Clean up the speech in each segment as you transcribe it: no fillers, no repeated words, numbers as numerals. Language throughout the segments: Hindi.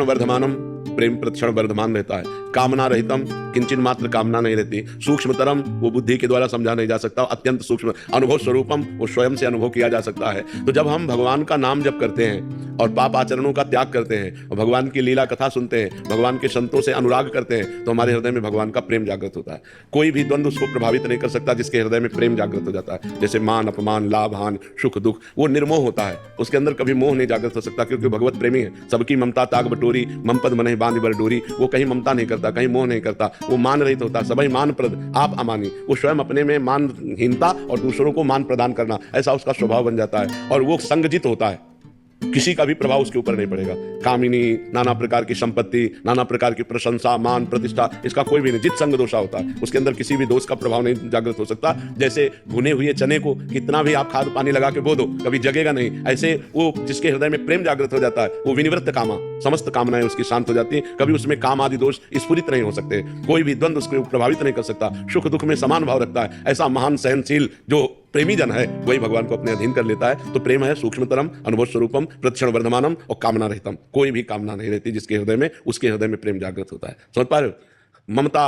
क्षण वर्धमानम, प्रेम प्रतिक्षण वर्धमान रहता है। कामना रहितम, किंचन मात्र कामना नहीं रहती। सूक्ष्मतरम, वो बुद्धि के द्वारा समझा नहीं जा सकता, अत्यंत सूक्ष्म। अनुभव स्वरूपम, वो स्वयं से अनुभव किया जा सकता है। तो जब हम भगवान का नाम जप करते हैं और पाप आचरणों का त्याग करते हैं और भगवान की लीला कथा सुनते हैं, भगवान के संतों से अनुराग करते हैं, तो हमारे हृदय में भगवान का प्रेम जागृत होता है। कोई भी द्वंद्व उसको प्रभावित नहीं कर सकता जिसके हृदय में प्रेम जागृत हो जाता है। जैसे मान अपमान, लाभ हानि, सुख दुख, वो निर्मोह होता है, उसके अंदर कभी मोह नहीं जागृत हो सकता, क्योंकि भगवत प्रेमी है। सबकी ममता ताग बटोरी, ममपद मनहि बांधि बर डोरी। वो कहीं ममता नहीं करता, कहीं मोह नहीं करता, वो मान रहित होता। सभी मान प्रद आप अमानी, वो स्वयं अपने में मानहीनता और दूसरों को मान प्रदान करना, ऐसा उसका स्वभाव बन जाता है। और वो संगजित होता है, किसी का भी प्रभाव उसके ऊपर नहीं पड़ेगा। कामिनी, नाना प्रकार की संपत्ति, नाना प्रकार की प्रशंसा, मान, प्रतिष्ठा, इसका कोई भी नहीं। जित संग दोषा होता है, उसके अंदर किसी भी दोष का प्रभाव नहीं जागृत हो सकता। जैसे भुने हुए चने को कितना भी आप खाद पानी लगा के बो दो, कभी जगेगा नहीं। ऐसे वो जिसके हृदय में प्रेम जागृत हो जाता है, वो विनिवृत्त कामा, समस्त कामनाएं उसकी शांत हो जाती हैं। कभी उसमें काम आदि दोष स्फुरित नहीं हो सकते, कोई भी द्वंद्व उसको प्रभावित नहीं कर सकता। सुख दुख में समान भाव रखता है। ऐसा महान सहनशील जो प्रेमी जन है, वही भगवान को अपने अधीन कर लेता है। तो प्रेम है सूक्ष्मतरम, अनुभव स्वरूपम, प्रतिक्षण वर्धमानम और कामना रहितम। कोई भी कामना नहीं रहती जिसके हृदय में, उसके हृदय में प्रेम जागृत होता है। समझ पा रहे हो? ममता,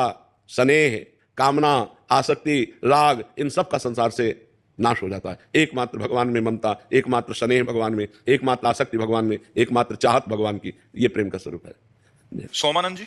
स्नेह, कामना, आसक्ति, राग, इन सब का संसार से नाश हो जाता है। एकमात्र भगवान में ममता, एकमात्र स्नेह भगवान में, एकमात्र आसक्ति भगवान में, एकमात्र चाहत भगवान की, ये प्रेम का स्वरूप है। सोमानंद जी।